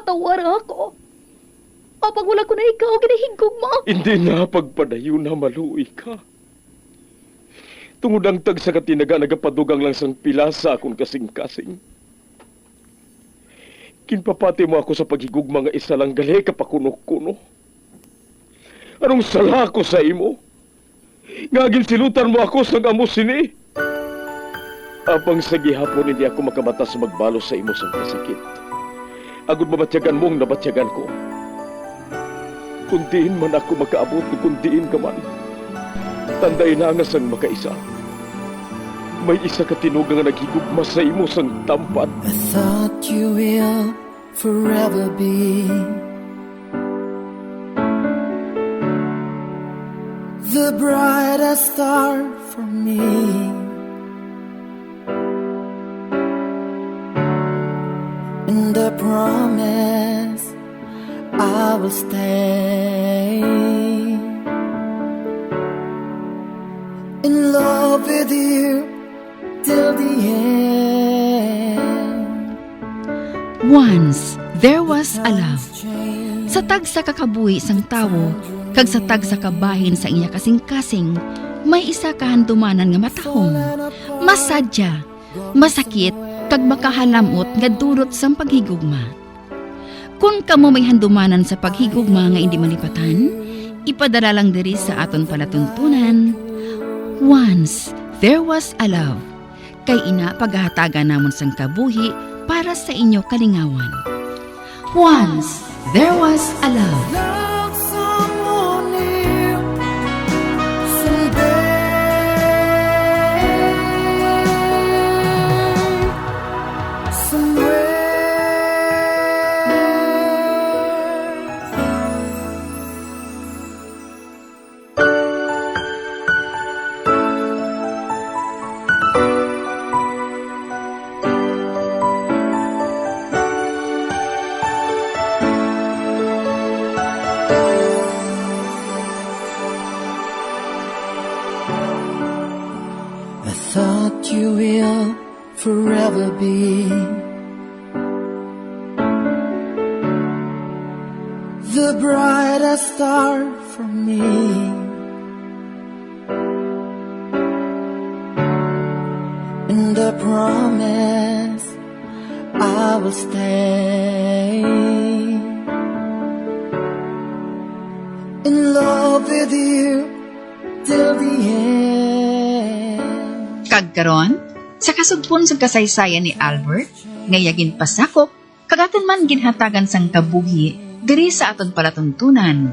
patawar ako. Apag wala ko na ikaw, ginahigugma. Hindi na pagpadayo na maluoy ka. Tungod ang tag sa katinaga nagapadugang lang sang pilasa akong kasing-kasing. Kinpapati mo ako sa paghigugma nga isa lang gali kapakuno-kuno. Anong sala ko sa imo? Ngagin silutan mo ako sa amo sini. Apang sa gihapon hindi ako makabatas magbalo sa imo sa kasakit. Agud mabatyagan mong nabatyagan ko. Kundiin man ako makaabot, kundiin ka man. Tanday na nga sang makaisa. May isa ka tinugang nga naghigugma sa imo sang tampan. I thought you will forever be the brightest star for me. And I promise I will stay in love with you till the end. Once, there was a love. Sa tag sa kakabuhi sang tawo, kag sa tag sa kabahin sa iya kasing-kasing, may isa kahandumanan nga matahong, masadya, masakit, kag makahalamot nga durot sang paghigugma. Kung kamo may handumanan sa paghigugma nga hindi malipatan, ipadala lang diri sa aton palatuntunan. Once, there was a love. Kay ina paghahatagan namon sang kabuhi para sa inyo kalingawan. Once, there was a love. Love someone new someday, somewhere. I thought you will forever be the brightest star for me. And I promise I will stay in love with you till the end. Kagkaron, sa kasugpon sa kasaysayan ni Albert, ngayagin pasakop, kagaton man ginhatagan sang kabuhi, diri sa aton palatuntunan.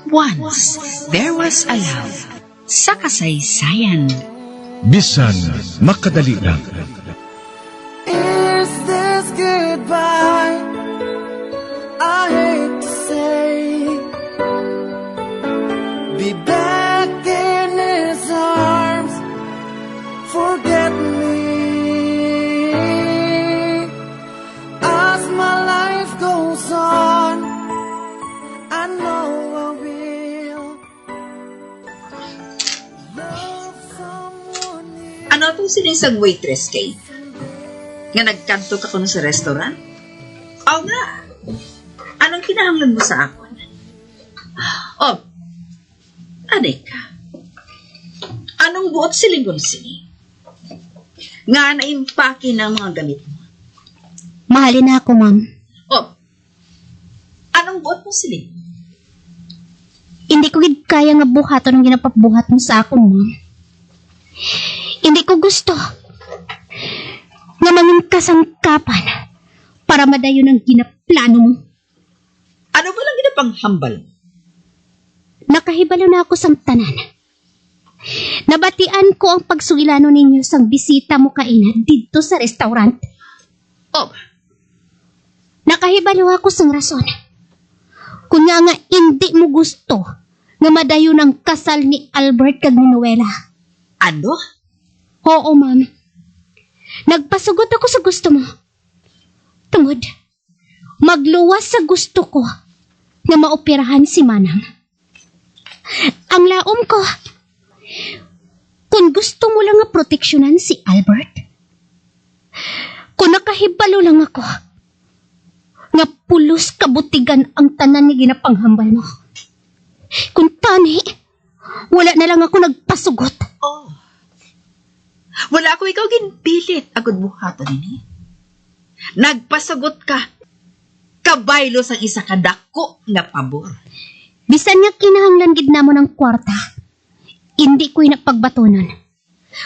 Once, there was a love. Sa kasaysayan. Bisan makadali lang. Is this goodbye? I hate to say, be back in his arms, forget me. As my life goes on, I know I will love someone new. Ano itong sinisang waitress kay? Nga nagkanto ka kuno sa restaurant? O nga. Anong kinahanglan mo sa akon? Oh, adik ka. Anong buot silingon sini? Nga naimpake ng mga gamit mo? Mahalin na ako, ma'am. Oh, anong buot mo siling? Hindi ko gid kaya nga buhaton ang ginapabuhat mo sa akon, ma'am. Hindi ko gusto nga mangin kasangkapan para madayon ang ginaplano mo. Ano ba lang ginapanghambal mo? Nakahibalo na ako sang tanan. Nabatian ko ang pagsugilano ninyo sang bisita mo kaina dito sa restaurant. Oh, Nakahibalo ako sang rason. Kunya nga hindi mo gusto nga madayon ang kasal ni Albert kag ni Noela. ano? Oo, ma'am. Nagpasugot ako sa gusto mo. Tungod, magluwas sa gusto ko na maoperahan si Manang. Ang laom ko, kung gusto mo lang nga proteksyonan si Albert, kung nakahibalo lang ako, nga pulos kabutigan ang tanan ni ginapanghambal mo. Kung tani, wala na lang ako nagpasugot. Oh. Wala ako ikaw ginpilit agad buhaton ini. Nagpasagot ka. Kabaylo sang isa ka dako nga pabor. Bisan nga kinahanglan gid namo ng kwarta, hindi ko'y napagbatonon.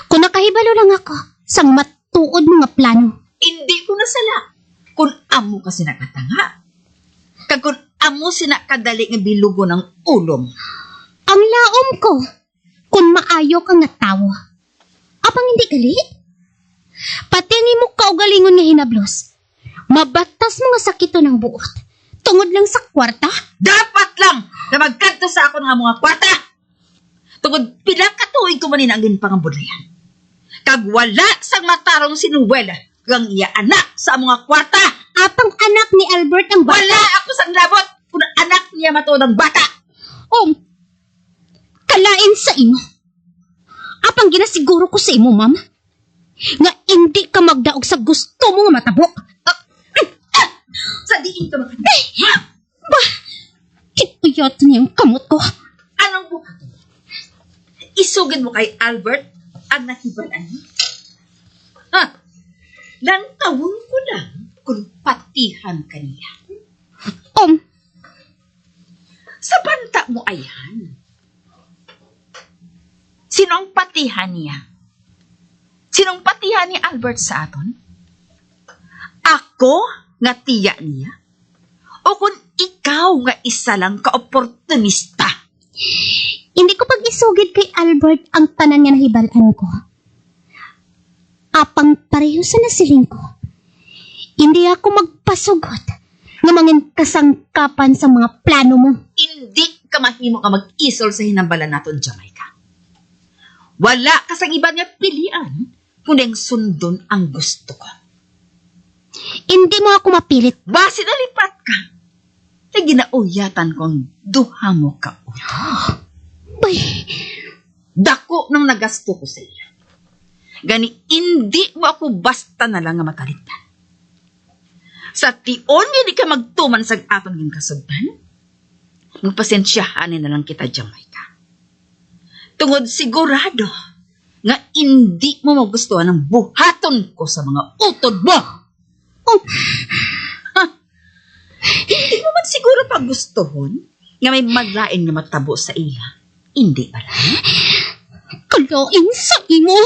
Kung nakahibalo lang ako sang matuod mga plano. Hindi ko nasala. Kung amo kasi nakatanga. Kag kung amo sinakadali nga bilugo ng ulong. Ang laom ko, kung maayo ka nga tawo. Apang hindi gali? Pati ni mo kaugalingon nga hinablos. Mabatas mga sakito ng buot. Tungod lang sa kwarta? Dapat lang na magkanto sa ako ng mga kwarta. Tungod pila ka tuig ko manin ang ginpangambudlayan. Kag wala sang matarong sinuwela kang iya anak sa mga kwarta. Apang anak ni Albert ang bata. Wala ako sang labot kung anak niya matodang bata. Kalain sa imo. Apang ginasiguro ko sa imo, ma'am, nga hindi ka magdaog sa gusto mo nga matabok. Sa diin ka makita. Kituyot niya yung kamot ko. Anong buka to? Isugid mo kay Albert ang nahibalaan niya. Ha? Nantawon ko lang kung patihan ka niya. Sa banta mo ayan. Sinong patihan niya? Sinong patihan ni Albert sa aton? Ako nga tiya niya? O kung ikaw nga isa lang ka-oportunista? Hindi ko pag-isugid kay Albert ang tanan nga nahibalaan ko. Apang pareho sa nasiling ko. Hindi ako magpasugot nga mangin kasangkapan sa mga plano mo. Hindi ka mahimo ka mag-isol sa hinambalan naton Jamaica. Wala ka sa iba niya pilian kung ang sundon ang gusto ko. Hindi mo ako mapilit. Basi nalipat ka. Na ginauyatan ko ang duha mo ka utang. Bay, Dako nang nagasto ko sa iya. Gani, hindi mo ako basta na lang nga makaligtan. Sa tion, hindi ka magtuman sa aton ng kasugban. Magpasensyahanin na lang kita, Jamaica. Tungod sigurado nga hindi mo magustuhan ang buhaton ko sa mga utod mo. Hindi mo man siguro pagustuhon nga may maglain nga matabo sa iya. Hindi ba lang? kalain sa imo.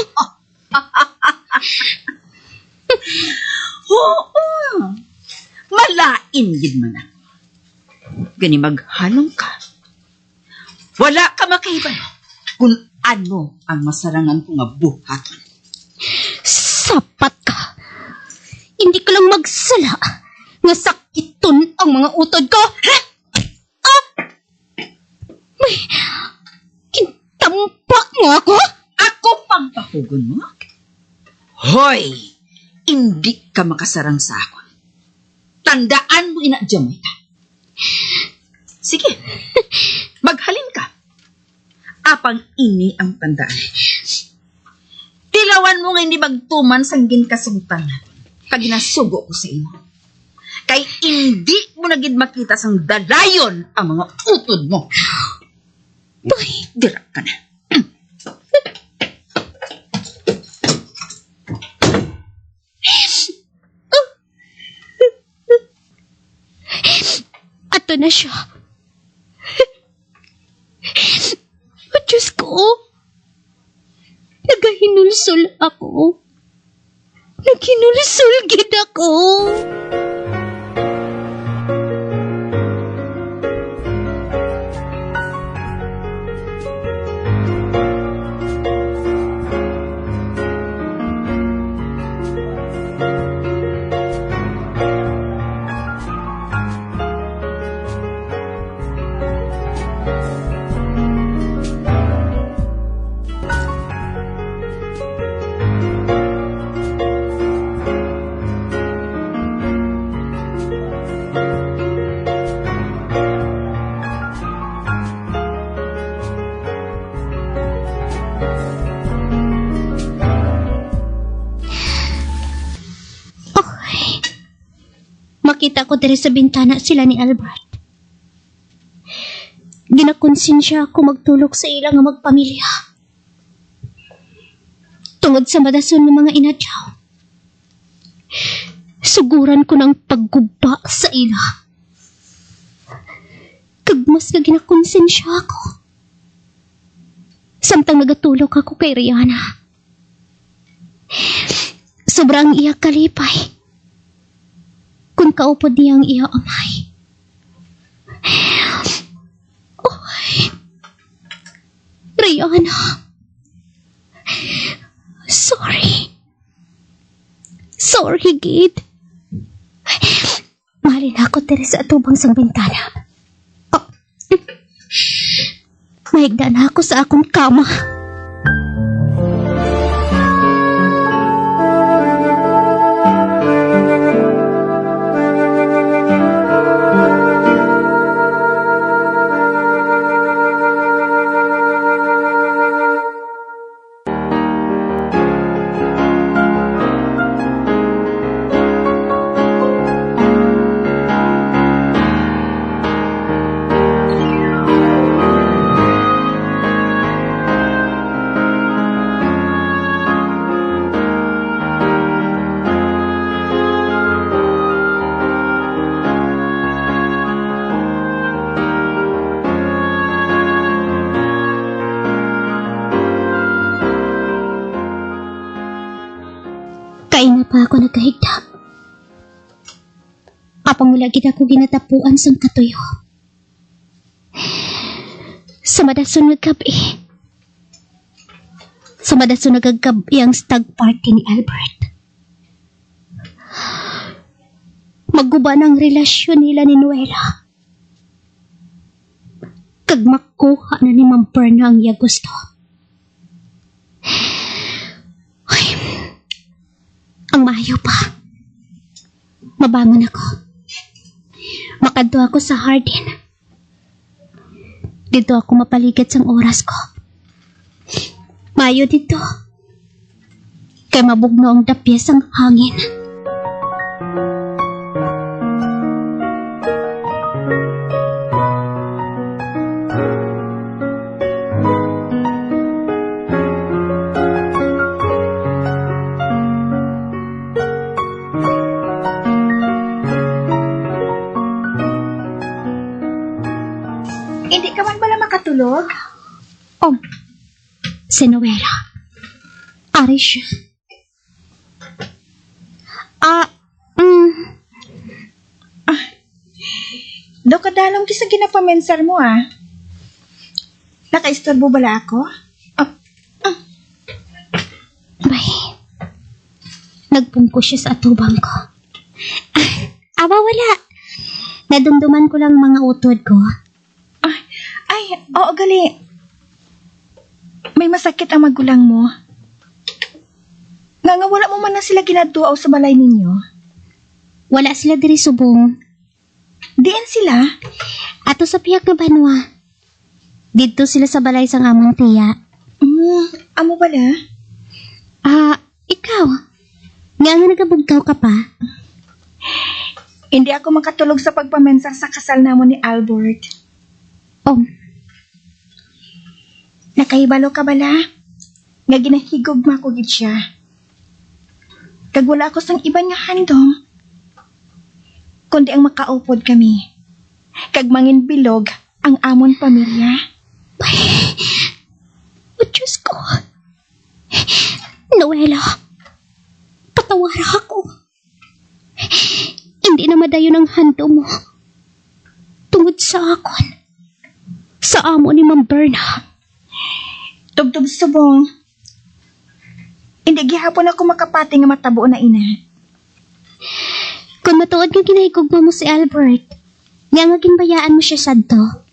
Oo. Malain gid man ako. Gani maghalong ka. Wala ka makaiban kung ano ang masarangan ko nga buhaton. Sapat ka. Hindi ka lang magsala nga sakiton ang mga utod ko. May kintampa mo ako? Ako pang pahugon mo? Hoy! Hindi ka makasarang sa akin. Tandaan mo ina, Jamaica. Sige, maghalin ka. Apang ini ang tandaan. Tilawan mo nga hindi magtuman sang ginkasungtan natin. Pag ginasugo ko sa imo. Kay hindi mo na gid makita sang dalayon ang mga utod mo. Boy, dirak ka na. Ato na siya. Oh, Diyos ko. Nagahinulsol ako. Naghinulsol gid ako. makita ko diri sa bintana sila ni Albert. Ginakonsensya ako magtulog sa ila nga magpamilya. Tungod sa madason ng mga inadyaw. Suguran ko ng pagguba sa ila. Kag mas nga ginakonsensya ako. Samtang nagatulog ako kay Rihanna. Sobrang iya kalipay. Kung kaupod niya ang iya amay. Oy, Rihanna. Sorry, Gid. Mahalin ako diri sa atubang sang bintana. Oh. Mahigda na ako sa akong kama. Kaina pa ako nagkahigda. Apang wala gid ako ginatapuan sang katuyo. Sa madason nga gabi. Sa madason nga gabi ang stag party ni Albert. Magguba ng relasyon nila ni Noela. Kag makuha na ni Ma'am Perna ang iya gusto. Ang maayo pa. Mabangon ako. Makadto ako sa Hardin. Dito ako mapaligid sang oras ko. Maayo dito. Kay mabugno ang dapyes ang hangin. Hindi ka man pala makatulog? Oh, si Noela. Ari siya. Do kadalong sa ginapamensar mo Nakaistorbo bala ako? Bay, nagpungko siya sa atubang ko. Wala. Nadumduman ko lang mga utod ko. Ay, oo gali. May masakit ang magulang mo. Nga wala mo man na sila ginadtuaw sa balay ninyo. Wala sila diri subong. Diyan sila? Ato sa piyak na banwa. Dito sila sa balay sang among tiya. Amo bala? Ikaw? Nga nagabugtaw ka pa? Hindi ako makatulog sa pagpamensar sa kasal namon ni Albert. Oh, Nakahibalo ka bala? Nga ginahigugma ko gid siya. Kag wala ako sang iba nga handom. Kundi ang makaupod kami. Kag mangin bilog ang amon pamilya. Diyos ko. Noela, patawara ako. Hindi na madayon ang handom mo. Tungod sa akon. Sa amo ni Ma'am Berna. Tubtub subong. Hindi gihapon ako makapati nga matabo na ina. Kung matuod nga ginahigugma mo si Albert, nga ginbayaan mo siya sadto.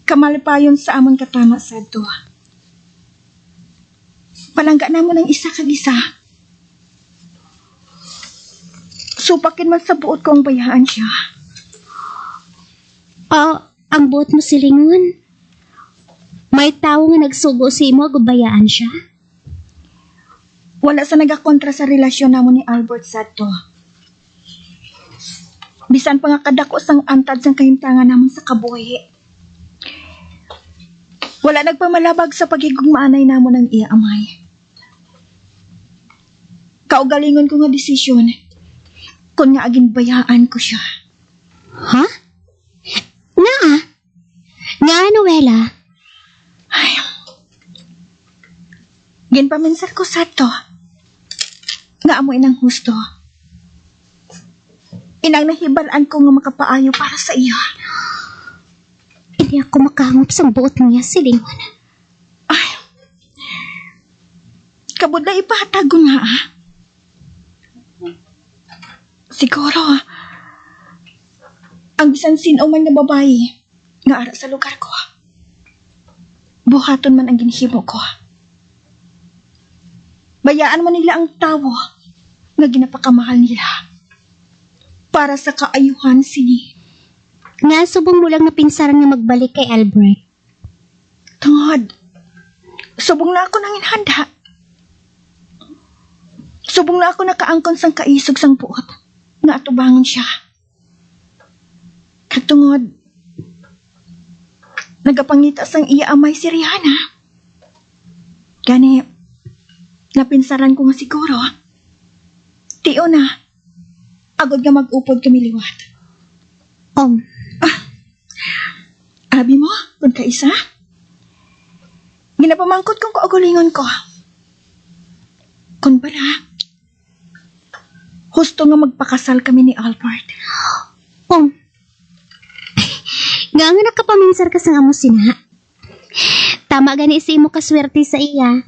Kamal pa yun sa amon katama sadto. Palangga na mo ng isa kag isa. Supakin man sa buot ko ang bayaan siya. Ang buot mo silingon. May tao nga nagsugo si imo, gubayaan siya. Wala sa nagakontra sa relasyon namo ni Albert sadto. Bisan pa nga kadako sang antad sang kahimtangan namon sa kabuhi. Wala nagpamalabag sa pagigugmaanay namon ng iya amay. Kaugalingon ko nga desisyon kung nga aging bayaan ko siya. Ha? Nga? Nga, Noela? Ay, ginpaminsar ko sadto nga amo inang husto. Inang nahibalaan ko nga makapaayo para sa iya. Hindi ako makahangop sa buot niya, silingon. Ay, kabudla ipatag ko nga ah. Siguro, ang bisan sino man nga babae nga ara sa lugar ko. Buhaton man ang ginhimo ko. Bayaan mo nila ang tawo nga ginapakamahal nila para sa kaayuhan sini. Nga, subong mo lang na pinsaran nga magbalik kay Albert. Tungod, subong na ako nang inhanda. Subong na ako nakaangkon sang kaisog sang buot nga atubangon siya. Katungod, nagapangita sang iya amay si Rihanna. Gani, napinsaran ko nga siguro. Tiyo na, agod nga mag-upod kami liwat. Abi mo, kung kaisa? Ginapamangkot kong kaugulingon ko. Kung pala, husto nga magpakasal kami ni Albert. Nga nga nakapaminsar ka sa amo sina. Tama gani si mo kaswerte sa iya.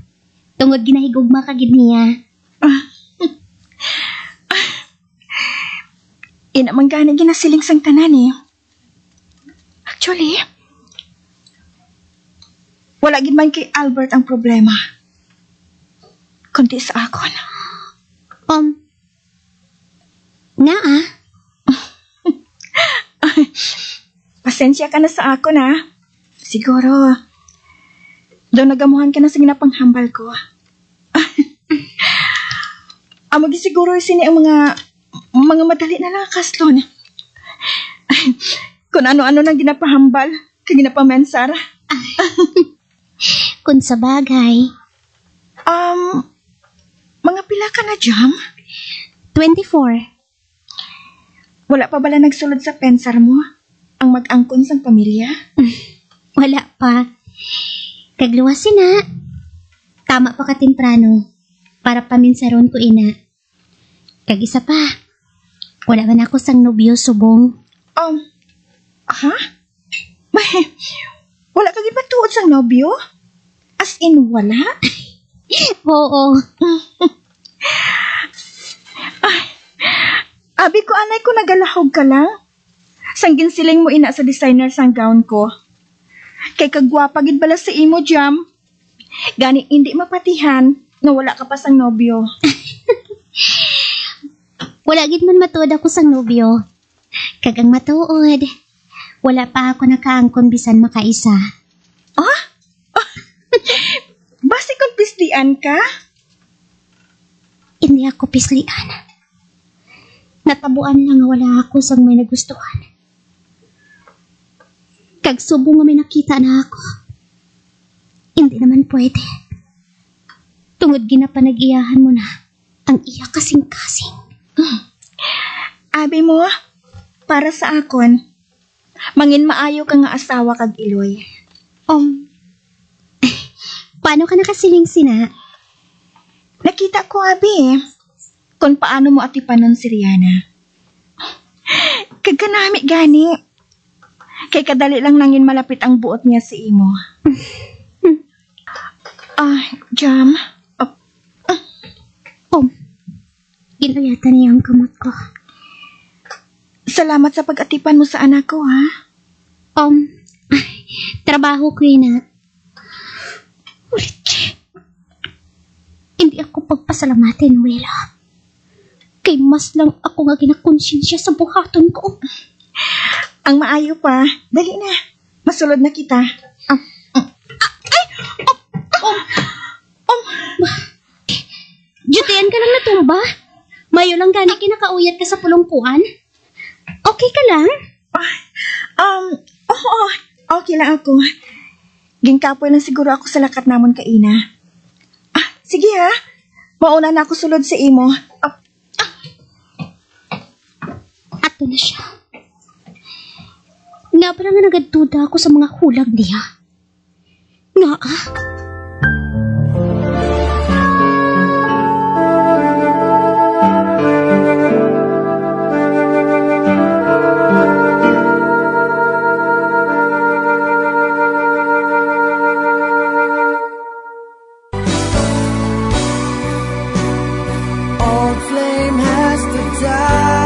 Tungod ginahigugma ka gid niya. Ina man gani ginasiling sang tanan eh. Actually, wala gid man kay Albert ang problema. Kundi sa akon. Nga Pasensya ka na sa akon ah. Siguro, daw nagamuhan ka na sa ginapanghambal ko. Amag siguro sini ang mga madali na nakaslon. Kung ano-ano nang ginapahambal, kag ginapamensar. Kung sa bagay. Mga pila ka na, Jam? 24. Wala pa bala nagsulod sa pensar mo? Ang mag-angkon sang pamilya? Wala pa. Kagluwasin na. Tama pa ka temprano. Para paminsaron ko ina. Kag isa pa. Wala man ako sang nobyo subong. Ha? May, wala ka gipatuod sang nobyo? As in, wala? Oo. Abi ko, anay ko nagalahog ka lang. Sang ginsiling mo ina sa designer sang gown ko. Kay kagwapa gid bala sa imo, Jam. Gani hindi mapatihan na wala ka pa sang nobyo. Wala gid man matuod ako sang nobyo. Kagang matuod. Wala pa ako nakaangkon bisan makaisa. Basi kung pislian ka? Hindi ako pislian. Natabuan lang nga wala ako sang may nagustuhan. Kag subong nga may nakita na ako. Hindi naman pwede. Tungod ginapanag-iyahan mo na ang iya kasing-kasing. Abi mo, para sa akon, mangin maayo ka nga asawa kag iloy. Paano ka nakasiling sina? Nakita ko, Abi, kung paano mo atipanon si Rihanna. Kagkanami gani. Kay kadali lang nangin malapit ang buot niya sa imo. Jam. Ginuyatan niya ang kamot ko. Salamat sa pag-atipan mo sa anak ko, ha? Trabaho ko yun. Hindi ako pagpasalamatin, Wela. Kay mas lang ako nga ginakonsensya sa buhaton ko. Ang maayo pa, dali na. Masulod na kita. Ano ba? Mayo lang gani kinakauyat ka sa pulungkuan? Okay ka lang? Oo, okay lang ako. Gingkapoy lang siguro ako sa lakat namon kaina. Sige ha. Mauna na ako sulod sa imo. Ato na siya. Nga pala nga nagadduda ako sa mga hulag niya. Nga Old flame has to die.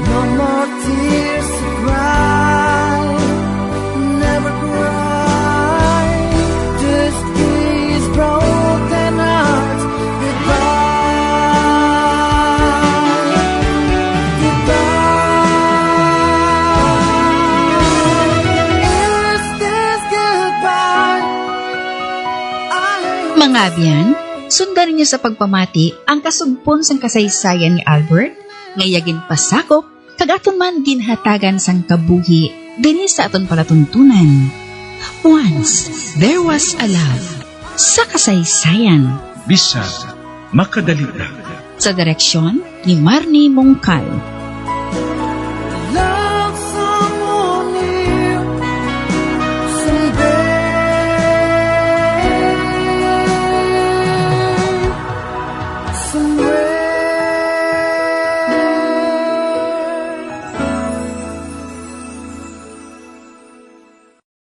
No more tears to cry. Never cry. Just these broken hearts. Goodbye. Goodbye. Is this goodbye? Mga abyan, sundan niyo sa pagpamati ang kasugpon sang kasaysayan ni Albert, ngayagin pasakop, kagaton man ginhatagan sang kabuhi, dinhi sa aton palatuntunan. Once, there was a love sa kasaysayan. Bisan makadali lang. Sa direksyon ni Marnie Mongcal.